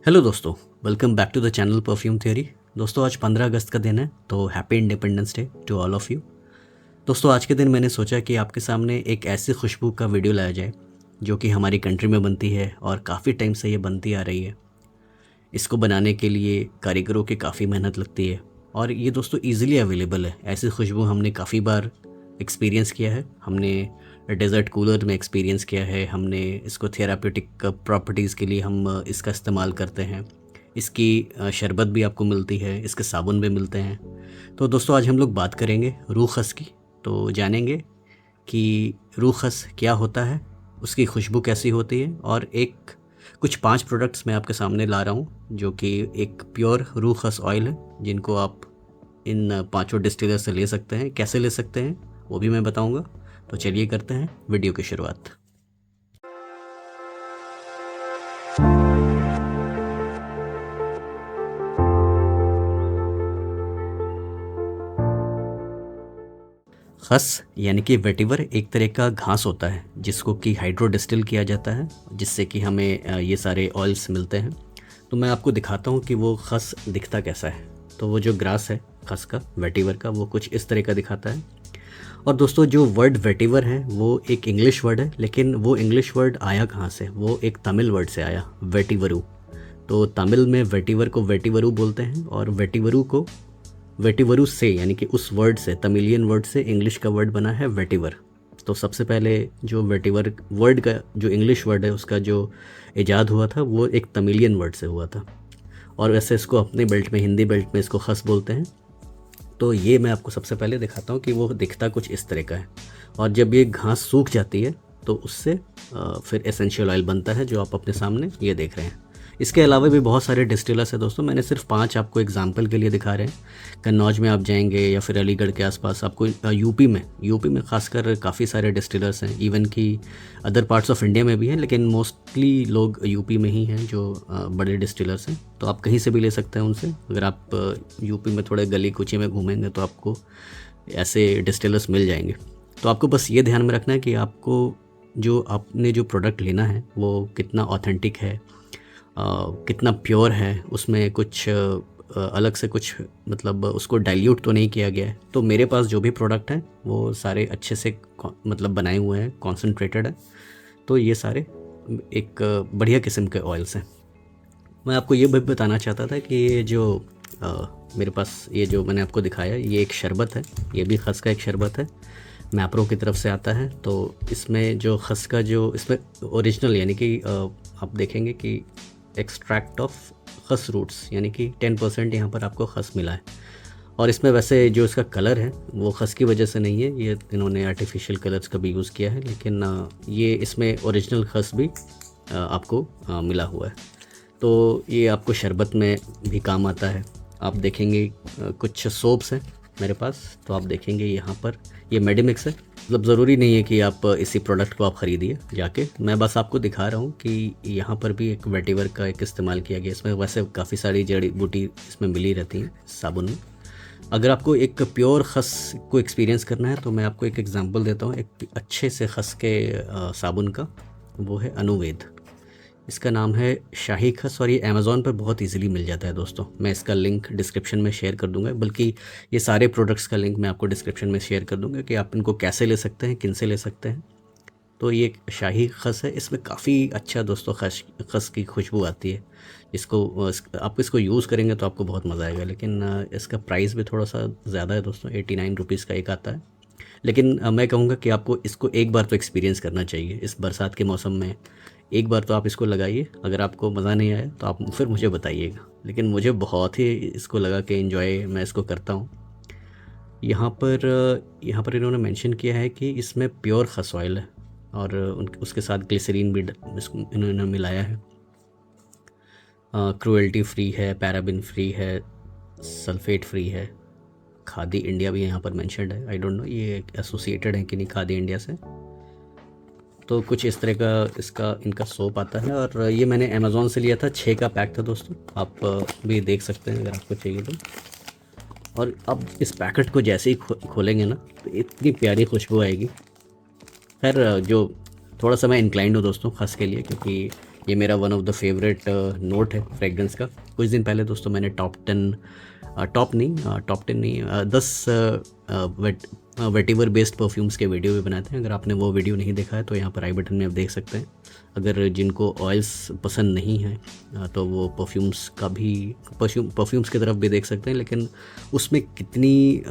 Hello दोस्तों, welcome back to the channel perfume theory. दोस्तों आज 15 अगस्त का दिन है, तो happy independence day to all of you. दोस्तों आज के दिन मैंने सोचा कि आपके सामने एक ऐसी खुशबू का वीडियो लाया जाए जो कि हमारी कंट्री में बनती है और काफ़ी टाइम से ये बनती आ रही है। इसको बनाने के लिए कारीगरों की काफ़ी मेहनत लगती है और ये दोस्तों ईज़िली अवेलेबल है। ऐसी खुशबू हमने काफ़ी बार एक्सपीरियंस किया है। हमने डेज़र्ट कूलर में एक्सपीरियंस किया है। हमने इसको थेराप्यूटिक प्रॉपर्टीज़ के लिए हम इसका इस्तेमाल करते हैं। इसकी शरबत भी आपको मिलती है, इसके साबुन भी मिलते हैं। तो दोस्तों आज हम लोग बात करेंगे रूह खस की। तो जानेंगे कि रूह खस क्या होता है, उसकी खुशबू कैसी होती है और एक कुछ 5 प्रोडक्ट्स मैं आपके सामने ला रहा हूँ जो कि एक प्योर रूह खस ऑयल है, जिनको आप इन पाँचों डिस्टिलर से ले सकते हैं। कैसे ले सकते हैं वो भी मैं बताऊँगा। तो चलिए करते हैं वीडियो की शुरुआत। खस यानी कि वेटिवर एक तरह का घास होता है जिसको कि हाइड्रो डिस्टिल किया जाता है, जिससे कि हमें ये सारे ऑयल्स मिलते हैं। तो मैं आपको दिखाता हूँ कि वो खस दिखता कैसा है। तो वो जो ग्रास है खस का, वेटिवर का, वो कुछ इस तरह का दिखाता है। और दोस्तों जो वर्ड वेटिवर है वो एक इंग्लिश वर्ड है, लेकिन वो इंग्लिश वर्ड आया कहाँ से? वो एक तमिल वर्ड से आया, वेटिवरु। तो तमिल में वेटिवर को वेटिवरु बोलते हैं और वेटिवरु को वेटिवरु से, यानी कि उस वर्ड से, तमिलियन वर्ड से इंग्लिश का वर्ड बना है वेटिवर। तो सबसे पहले जो वेटिवर वर्ड का जो इंग्लिश वर्ड है उसका जो इजाद हुआ था वो एक तमिलियन वर्ड से हुआ था। और वैसे इसको अपने बेल्ट में, हिंदी बेल्ट में इसको खस बोलते हैं। तो ये मैं आपको सबसे पहले दिखाता हूँ कि वो दिखता कुछ इस तरह का है। और जब ये घास सूख जाती है तो उससे फिर एसेंशियल ऑयल बनता है जो आप अपने सामने ये देख रहे हैं। इसके अलावा भी बहुत सारे डिस्टिलर्स हैं दोस्तों, मैंने सिर्फ 5 आपको एग्जांपल के लिए दिखा रहे हैं। कन्नौज में आप जाएंगे या फिर अलीगढ़ के आसपास आपको यूपी में खासकर काफ़ी सारे डिस्टिलर्स हैं। इवन कि अदर पार्ट्स ऑफ इंडिया में भी हैं, लेकिन मोस्टली लोग यूपी में ही हैं जो बड़े डिस्टिलर्स हैं। तो आप कहीं से भी ले सकते हैं उनसे। अगर आप यूपी में थोड़े गली कूचे में घूमेंगे तो आपको ऐसे डिस्टिलर्स मिल जाएंगे। तो आपको बस ये ध्यान में रखना है कि आपको जो आपने जो प्रोडक्ट लेना है वो कितना ऑथेंटिक है, कितना प्योर है, उसमें कुछ अलग से कुछ मतलब उसको डाइल्यूट तो नहीं किया गया है। तो मेरे पास जो भी प्रोडक्ट हैं वो सारे अच्छे से मतलब बनाए हुए हैं, कॉन्सेंट्रेटेड है। तो ये सारे एक बढ़िया किस्म के ऑयल्स हैं। मैं आपको ये भी बताना चाहता था कि ये जो मेरे पास ये जो मैंने आपको दिखाया ये एक शरबत है। ये भी खस का एक शरबत है, मैप्रो की तरफ से आता है। तो इसमें जो खस का जो इसमें ओरिजिनल, यानी कि आप देखेंगे कि एक्सट्रैक्ट ऑफ खस रूट्स, यानी कि 10% यहाँ पर आपको खस मिला है। और इसमें वैसे जो इसका कलर है वो खस की वजह से नहीं है, ये इन्होंने आर्टिफिशियल कलर्स का भी यूज़ किया है, लेकिन ये इसमें ओरिजिनल खस भी आपको मिला हुआ है। तो ये आपको शरबत में भी काम आता है। आप देखेंगे कुछ सोप्स हैं मेरे पास, तो आप देखेंगे यहाँ पर ये मेडिमिक्स है। मतलब ज़रूरी नहीं है कि आप इसी प्रोडक्ट को आप ख़रीदिए जाके, मैं बस आपको दिखा रहा हूँ कि यहाँ पर भी एक वेटिवर का एक इस्तेमाल किया गया। इसमें वैसे काफ़ी सारी जड़ी बूटी इसमें मिली रहती हैं साबुन में। अगर आपको एक प्योर खस को एक्सपीरियंस करना है तो मैं आपको एक एग्जांपल देता हूँ एक अच्छे से खस के साबुन का। वो है अनुवेद, इसका नाम है शाही खस, और ये अमेज़ॉन पर बहुत इजीली मिल जाता है दोस्तों। मैं इसका लिंक डिस्क्रिप्शन में शेयर कर दूंगा, बल्कि ये सारे प्रोडक्ट्स का लिंक मैं आपको डिस्क्रिप्शन में शेयर कर दूंगा कि आप इनको कैसे ले सकते हैं, किन से ले सकते हैं। तो ये शाही खस है, इसमें काफ़ी अच्छा दोस्तों खस की खुशबू आती है। आप इसको यूज़ करेंगे तो आपको बहुत मज़ा आएगा। लेकिन इसका प्राइस भी थोड़ा सा ज़्यादा है दोस्तों, 89 रुपीज़ का एक आता है। लेकिन मैं कहूँगा कि आपको इसको एक बार तो एक्सपीरियंस करना चाहिए इस बरसात के मौसम में। एक बार तो आप इसको लगाइए, अगर आपको मज़ा नहीं आया तो आप फिर मुझे बताइएगा। लेकिन मुझे बहुत ही इसको लगा कि एंजॉय मैं इसको करता हूँ। यहाँ पर इन्होंने मेंशन किया है कि इसमें प्योर खस ऑयल है और उसके साथ ग्लिसरीन भी इन्होंने मिलाया है। क्रुएल्टी फ्री है, पैराबिन फ्री है, सल्फेट फ्री है। खादी इंडिया भी यहाँ पर मेंशन्ड है। आई डोंट नो ये एसोसिएटेड है कि नहीं खादी इंडिया से। तो कुछ इस तरह का इसका इनका सोप आता है, और ये मैंने अमेज़ॉन से लिया था। 6 का पैक था दोस्तों, आप भी देख सकते हैं अगर आपको चाहिए तो। और अब इस पैकेट को जैसे ही खोलेंगे ना तो इतनी प्यारी खुशबू आएगी। खैर जो थोड़ा सा मैं इंक्लाइंड हूँ दोस्तों खस के लिए, क्योंकि ये मेरा one of the favourite note है फ्रेगरेंस का। कुछ दिन पहले दोस्तों मैंने टॉप 10 नहीं 10 वेटिवर बेस्ड परफ्यूम्स के वीडियो भी बनाते हैं। अगर आपने वो वीडियो नहीं देखा है तो यहाँ पर आई बटन में आप देख सकते हैं। अगर जिनको ऑयल्स पसंद नहीं है तो वो परफ्यूम्स की तरफ भी देख सकते हैं, लेकिन उसमें कितनी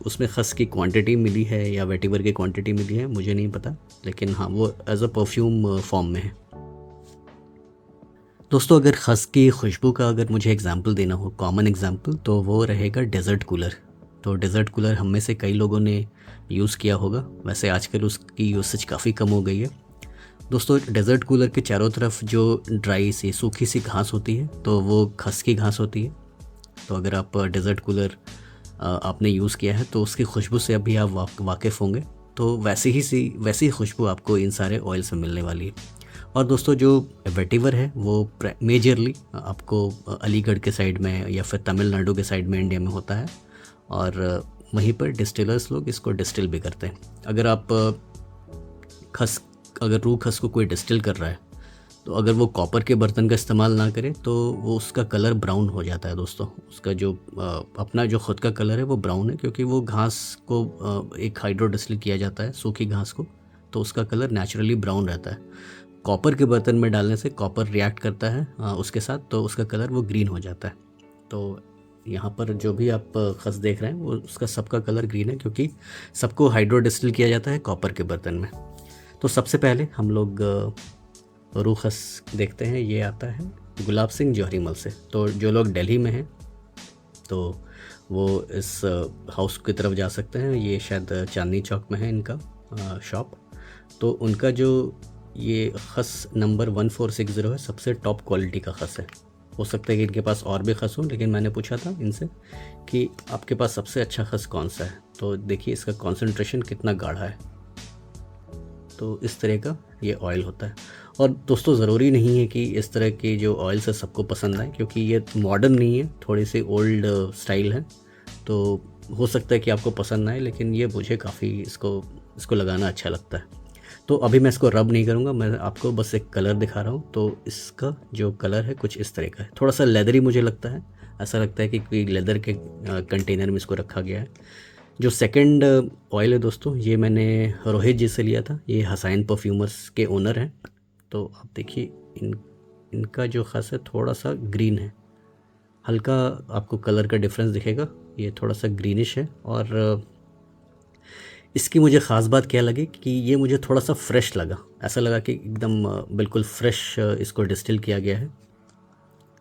उसमें खस की क्वांटिटी मिली है या वेटिवर की क्वांटिटी मिली है मुझे नहीं पता, लेकिन हाँ वो एज अ परफ्यूम फॉर्म में है। दोस्तों अगर खस की खुशबू का अगर मुझे एग्जांपल देना हो, कॉमन एग्जांपल, तो वो रहेगा डेज़र्ट कूलर। तो डेज़र्ट कूलर हम में से कई लोगों ने यूज़ किया होगा, वैसे आजकल उसकी यूसेज काफ़ी कम हो गई है। दोस्तों डेज़र्ट कूलर के चारों तरफ जो ड्राई सी सूखी सी घास होती है तो वो खस की घास होती है। तो अगर आप डेज़र्ट कूलर आपने यूज़ किया है तो उसकी खुशबू से अभी आप वाकिफ़ होंगे। तो वैसी ही खुशबू आपको इन सारे ऑयल से मिलने वाली है। और दोस्तों जो वेटिवर है वो मेजरली आपको अलीगढ़ के साइड में या फिर तमिलनाडु के साइड में इंडिया में होता है, और वहीं पर डिस्टिलर्स लोग इसको डिस्टिल भी करते हैं। अगर रूह खस को कोई डिस्टिल कर रहा है तो अगर वो कॉपर के बर्तन का इस्तेमाल ना करे तो वो उसका कलर ब्राउन हो जाता है दोस्तों। उसका जो अपना जो ख़ुद का कलर है वो ब्राउन है, क्योंकि वो घास को एक हाइड्रो डिस्टिल किया जाता है, सूखी घास को, तो उसका कलर नेचुरली ब्राउन रहता है। कॉपर के बर्तन में डालने से कॉपर रिएक्ट करता है उसके साथ, तो उसका कलर वो ग्रीन हो जाता है। तो यहाँ पर जो भी आप खस देख रहे हैं वो उसका सबका कलर ग्रीन है, क्योंकि सबको हाइड्रो डिस्टिल किया जाता है कॉपर के बर्तन में। तो सबसे पहले हम लोग रूह खस देखते हैं। ये आता है गुलाब सिंह जौहरी मल से। तो जो लोग दिल्ली में हैं तो वो इस हाउस की तरफ जा सकते हैं। ये शायद चांदनी चौक में है इनका शॉप। तो उनका जो ये खस नंबर 1460 है, सबसे टॉप क्वालिटी का खस है। हो सकता है कि इनके पास और भी खस हो, लेकिन मैंने पूछा था इनसे कि आपके पास सबसे अच्छा खस कौन सा है। तो देखिए इसका कॉन्सेंट्रेशन कितना गाढ़ा है। तो इस तरह का ये ऑयल होता है। और दोस्तों ज़रूरी नहीं है कि इस तरह के जो ऑयल्स है सबको पसंद आए, क्योंकि ये मॉडर्न नहीं है, थोड़ी सी ओल्ड स्टाइल है। तो हो सकता है कि आपको पसंद ना आए, लेकिन ये मुझे काफ़ी इसको लगाना अच्छा लगता है। तो अभी मैं इसको रब नहीं करूँगा, मैं आपको बस एक कलर दिखा रहा हूँ। तो इसका जो कलर है कुछ इस तरह का है, थोड़ा सा लेदरी मुझे लगता है। ऐसा लगता है कि कोई लेदर के कंटेनर में इसको रखा गया है। जो सेकंड ऑयल है दोस्तों, ये मैंने रोहित जी से लिया था। ये हसाइन परफ्यूमर्स के ओनर हैं। तो आप देखिए इनका जो खस है थोड़ा सा ग्रीन है, हल्का आपको कलर का डिफरेंस दिखेगा। ये थोड़ा सा ग्रीनिश है। और इसकी मुझे ख़ास बात क्या लगी कि ये मुझे थोड़ा सा फ्रेश लगा। ऐसा लगा कि एकदम बिल्कुल फ्रेश इसको डिस्टिल किया गया है।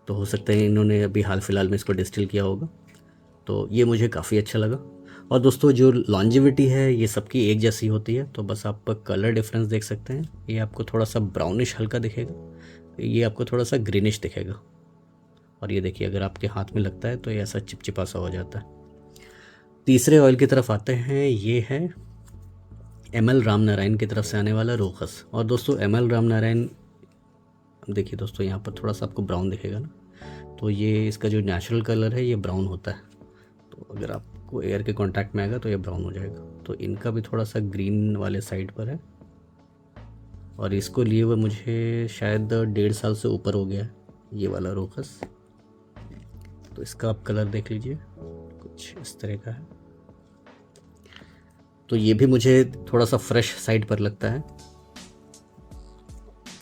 तो हो सकता है इन्होंने अभी हाल फिलहाल में इसको डिस्टिल किया होगा। तो ये मुझे काफ़ी अच्छा लगा। और दोस्तों जो लॉन्जिविटी है ये सबकी एक जैसी होती है, तो बस आप कलर डिफरेंस देख सकते हैं। ये आपको थोड़ा सा ब्राउनिश हल्का दिखेगा, ये आपको थोड़ा सा ग्रीनिश दिखेगा। और ये देखिए अगर आपके हाथ में लगता है तो ये ऐसा चिपचिपा सा हो जाता है। तीसरे ऑयल की तरफ आते हैं। ये है ML राम नारायण की तरफ से आने वाला रूह खस। और दोस्तों ML राम नारायण, देखिए दोस्तों यहाँ पर थोड़ा सा आपको ब्राउन दिखेगा ना, तो ये इसका जो नेचुरल कलर है ये ब्राउन होता है। तो अगर आपको एयर के कांटेक्ट में आएगा तो ये ब्राउन हो जाएगा। तो इनका भी थोड़ा सा ग्रीन वाले साइड पर है। और इसको लिए हुए मुझे शायद 1.5 साल से ऊपर हो गया है ये वाला रूह खस। तो इसका आप कलर देख लीजिए, कुछ इस तरह का है। तो ये भी मुझे थोड़ा सा फ्रेश साइड पर लगता है,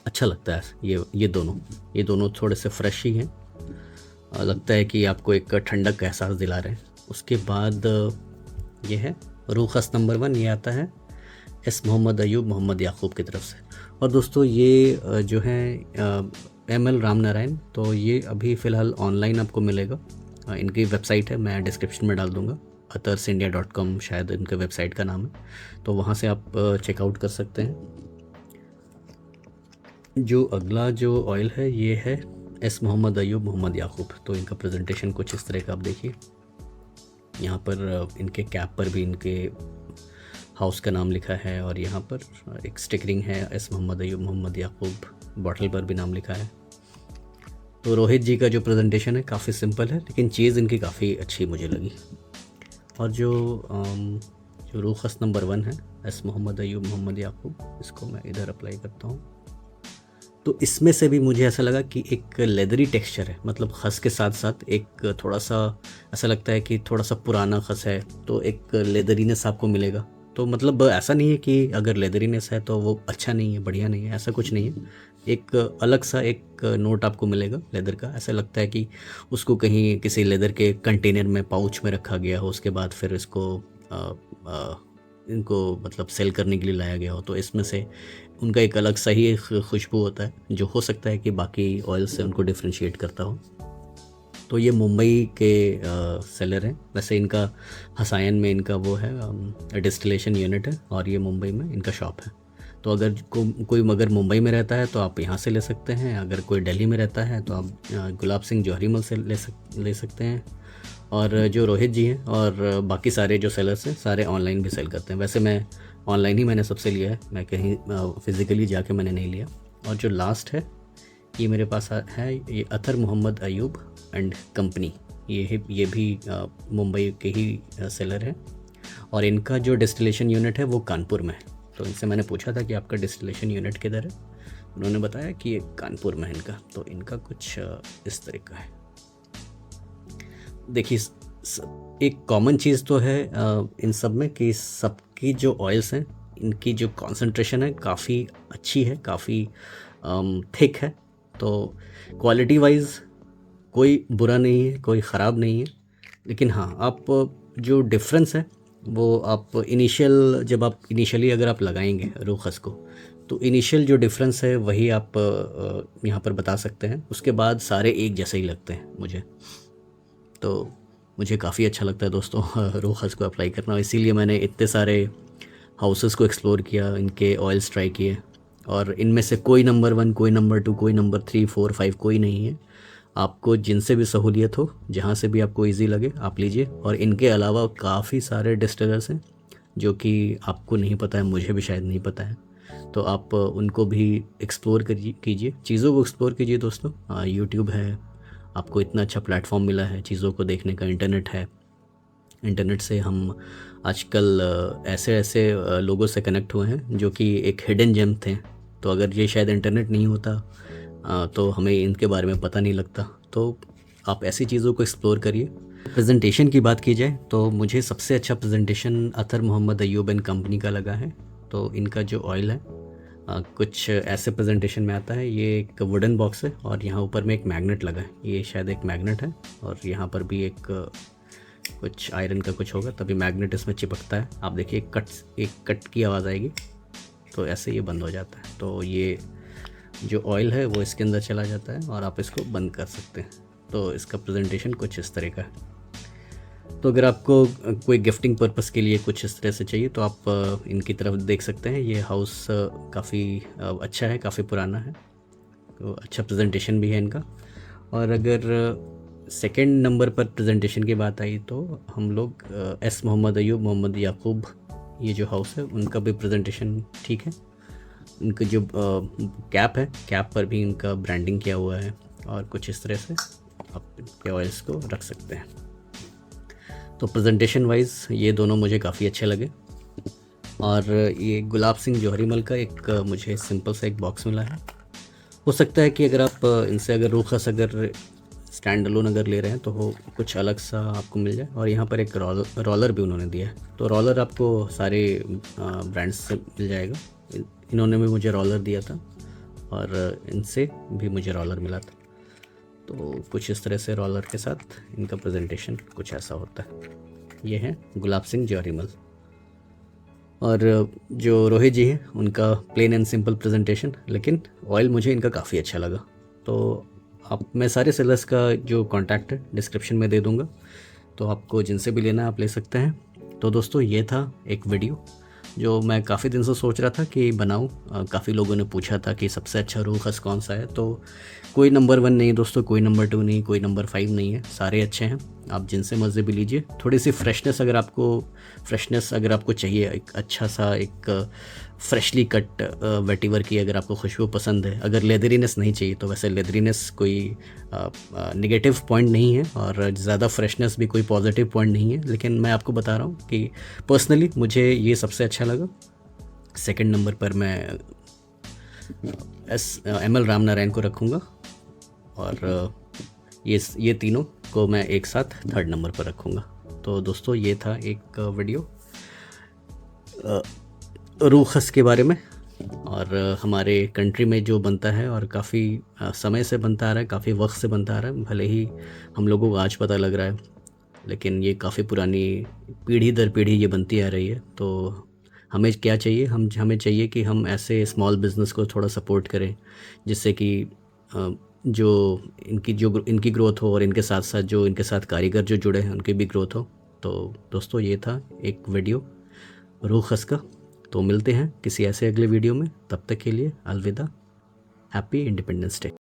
अच्छा लगता है। ये दोनों थोड़े से फ्रेश ही हैं। लगता है कि आपको एक ठंडक का एहसास दिला रहे हैं। उसके बाद ये है रूह खस नंबर 1। ये आता है एस मोहम्मद अयूब मोहम्मद याकूब की तरफ से। और दोस्तों ये जो है ML राम नारायण, तो ये अभी फ़िलहाल ऑनलाइन आपको मिलेगा। इनकी वेबसाइट है, मैं डिस्क्रिप्शन में डाल दूँगा। atharsindia.com शायद इनके वेबसाइट का नाम है, तो वहाँ से आप चेकआउट कर सकते हैं। जो अगला जो ऑयल है ये है एस मोहम्मद अयूब मोहम्मद याकूब। तो इनका प्रेजेंटेशन कुछ इस तरह का आप देखिए। यहाँ पर इनके कैप पर भी इनके हाउस का नाम लिखा है, और यहाँ पर एक स्टिकरिंग है एस मोहम्मद अयूब मोहम्मद याकूब। बॉटल पर भी नाम लिखा है। तो रोहित जी का जो प्रेजेंटेशन है काफ़ी सिंपल है, लेकिन चीज़ इनकी काफ़ी अच्छी मुझे लगी। और जो रूह खस नंबर 1 है एस मोहम्मद अयूब मोहम्मद याकूब, इसको मैं इधर अप्लाई करता हूँ। तो इसमें से भी मुझे ऐसा लगा कि एक लेदरी टेक्सचर है, मतलब खस के साथ साथ एक थोड़ा सा ऐसा लगता है कि थोड़ा सा पुराना खस है, तो एक लेदरीनेस आपको मिलेगा। तो मतलब ऐसा नहीं है कि अगर लेदरीनेस है तो वो अच्छा नहीं है, बढ़िया नहीं है, ऐसा कुछ नहीं है। एक अलग सा एक नोट आपको मिलेगा लेदर का। ऐसा लगता है कि उसको कहीं किसी लेदर के कंटेनर में, पाउच में रखा गया हो, उसके बाद फिर इसको इनको मतलब सेल करने के लिए लाया गया हो। तो इसमें से उनका एक अलग सा ही एक खुशबू होता है, जो हो सकता है कि बाकी ऑयल से उनको डिफ्रेंशिएट करता हो। तो ये मुंबई के सेलर हैं। वैसे इनका हसायन में इनका वो है डिस्टिलेशन यूनिट है, और ये मुंबई में इनका शॉप है। तो अगर कोई अगर मुंबई में रहता है तो आप यहाँ से ले सकते हैं, अगर कोई दिल्ली में रहता है तो आप गुलाब सिंह जौहरीमल से ले सकते हैं। और जो रोहित जी हैं और बाकी सारे जो सेलर्स हैं सारे ऑनलाइन भी सेल करते हैं। वैसे मैं ऑनलाइन ही मैंने सबसे लिया है, मैं कहीं फ़िज़िकली जाके मैंने नहीं लिया। और जो लास्ट है ये मेरे पास है, ये अतर मोहम्मद अयूब एंड कंपनी, ये भी मुंबई के ही सेलर हैं। और इनका जो डिस्टिलेशन यूनिट है वो कानपुर में है। तो इनसे मैंने पूछा था कि आपका डिस्टिलेशन यूनिट किधर है, उन्होंने बताया कि ये कानपुर में है इनका। तो इनका कुछ इस तरह का है। देखिए एक कॉमन चीज़ तो है इन सब में कि सबकी जो ऑयल्स हैं इनकी जो कॉन्सेंट्रेशन है काफ़ी अच्छी है, काफ़ी थिक है। तो क्वालिटी वाइज कोई बुरा नहीं है, कोई ख़राब नहीं है। लेकिन हाँ, आप जो डिफरेंस है वो आप जब आप इनिशियली अगर आप लगाएंगे रूखस को, तो इनिशियल जो डिफरेंस है वही आप यहाँ पर बता सकते हैं। उसके बाद सारे एक जैसे ही लगते हैं मुझे। तो मुझे काफ़ी अच्छा लगता है दोस्तों रूखस को अप्लाई करना, इसीलिए मैंने इतने सारे हाउसेस को एक्सप्लोर किया, इनके ऑयल्स ट्राई किए। और इनमें से कोई नंबर 1, कोई नंबर 2, कोई नंबर 3, 4, 5 कोई नहीं है। आपको जिनसे भी सहूलियत हो, जहाँ से भी आपको इजी लगे आप लीजिए। और इनके अलावा काफ़ी सारे डिस्टिलर्स हैं जो कि आपको नहीं पता है, मुझे भी शायद नहीं पता है। तो आप उनको भी एक्सप्लोर कीजिए, चीज़ों को एक्सप्लोर कीजिए दोस्तों। यूट्यूब है, आपको इतना अच्छा प्लेटफॉर्म मिला है चीज़ों को देखने का, इंटरनेट है। इंटरनेट से हम आजकल ऐसे ऐसे लोगों से कनेक्ट हुए हैं जो कि एक हिडन जेम थे। तो अगर ये शायद इंटरनेट नहीं होता तो हमें इनके बारे में पता नहीं लगता। तो आप ऐसी चीज़ों को एक्सप्लोर करिए। प्रेजेंटेशन की बात की जाए तो मुझे सबसे अच्छा presentation Attar Mohammad Ayub and company का लगा है। तो इनका जो ऑयल है कुछ ऐसे प्रेजेंटेशन में आता है। ये एक वुडन बॉक्स है और यहाँ ऊपर में एक मैग्नेट लगा है, ये शायद एक मैग्नेट है। और यहाँ पर भी एक कुछ आयरन का कुछ होगा, तभी मैग्नेट इसमें चिपकता है। आप देखिए एक कट की आवाज़ आएगी तो ऐसे ये बंद हो जाता है। तो ये जो ऑयल है वो इसके अंदर चला जाता है और आप इसको बंद कर सकते हैं। तो इसका प्रेजेंटेशन कुछ इस तरह का है। तो अगर आपको कोई गिफ्टिंग पर्पस के लिए कुछ इस तरह से चाहिए तो आप इनकी तरफ देख सकते हैं। ये हाउस काफ़ी अच्छा है, काफ़ी पुराना है, तो अच्छा प्रेजेंटेशन भी है इनका। और अगर सेकंड नंबर पर प्रेजेंटेशन की बात आई तो हम लोग एस मोहम्मद अयूब, मोहम्मद याकूब, ये जो हाउस है उनका भी प्रेजेंटेशन ठीक है। इनका जो कैप है, कैप पर भी इनका ब्रांडिंग किया हुआ है और कुछ इस तरह से आप इनके ऑयल्स को रख सकते हैं। तो प्रेजेंटेशन वाइज ये दोनों मुझे काफ़ी अच्छे लगे। और ये गुलाब सिंह जौहरीमल का एक मुझे सिंपल सा एक बॉक्स मिला है। हो सकता है कि अगर आप इनसे अगर रूखस अगर स्टैंड अलोन अगर ले रहे हैं तो वो कुछ अलग सा आपको मिल जाए। और यहाँ पर एक रोलर भी उन्होंने दिया है। तो रोलर आपको सारे ब्रांड्स से मिल जाएगा। इन्होंने भी मुझे रोलर दिया था और इनसे भी मुझे रोलर मिला था। तो कुछ इस तरह से रोलर के साथ इनका प्रेजेंटेशन कुछ ऐसा होता है। ये है गुलाब सिंह जौहरीमल। और जो रोहित जी हैं उनका प्लेन एंड सिंपल प्रेजेंटेशन, लेकिन ऑयल मुझे इनका काफ़ी अच्छा लगा। तो मैं सारे सेलर्स का जो कांटेक्ट है डिस्क्रिप्शन में दे दूँगा, तो आपको जिनसे भी लेना है आप ले सकते हैं। तो दोस्तों ये था एक वीडियो जो मैं काफ़ी दिन से सोच रहा था कि बनाऊं। काफ़ी लोगों ने पूछा था कि सबसे अच्छा रूखस कौन सा है। तो कोई नंबर 1 नहीं दोस्तों, कोई नंबर 2 नहीं, कोई नंबर 5 नहीं है, सारे अच्छे हैं। आप जिनसे मर्जी भी लीजिए। थोड़ी सी फ्रेशनेस अगर आपको चाहिए, एक अच्छा सा एक फ्रेशली कट वेटिवर की अगर आपको खुशबू पसंद है, अगर लेदरीनेस नहीं चाहिए तो वैसे लेदरीनेस कोई नेगेटिव पॉइंट नहीं है और ज़्यादा फ्रेशनेस भी कोई पॉजिटिव पॉइंट नहीं है। लेकिन मैं आपको बता रहा हूँ कि पर्सनली मुझे ये सबसे अच्छा लगा। सेकंड नंबर पर मैं ML रामनारायण को रखूँगा, और ये तीनों को मैं एक साथ थर्ड नंबर पर रखूँगा। तो दोस्तों ये था एक वीडियो रूह खस के बारे में, और हमारे कंट्री में जो बनता है और काफ़ी समय से बनता आ रहा है, काफ़ी वक्त से बनता आ रहा है। भले ही हम लोगों को आज पता लग रहा है, लेकिन ये काफ़ी पुरानी पीढ़ी दर पीढ़ी ये बनती आ रही है। तो हमें क्या चाहिए, हमें चाहिए कि हम ऐसे स्मॉल बिज़नेस को थोड़ा सपोर्ट करें, जिससे कि जो इनकी ग्रोथ हो, और इनके साथ साथ जो इनके साथ कारीगर जो जुड़े हैं उनकी भी ग्रोथ हो। तो दोस्तों ये था एक वीडियो रूह खस का। तो मिलते हैं किसी ऐसे अगले वीडियो में, तब तक के लिए अलविदा। Happy independence day.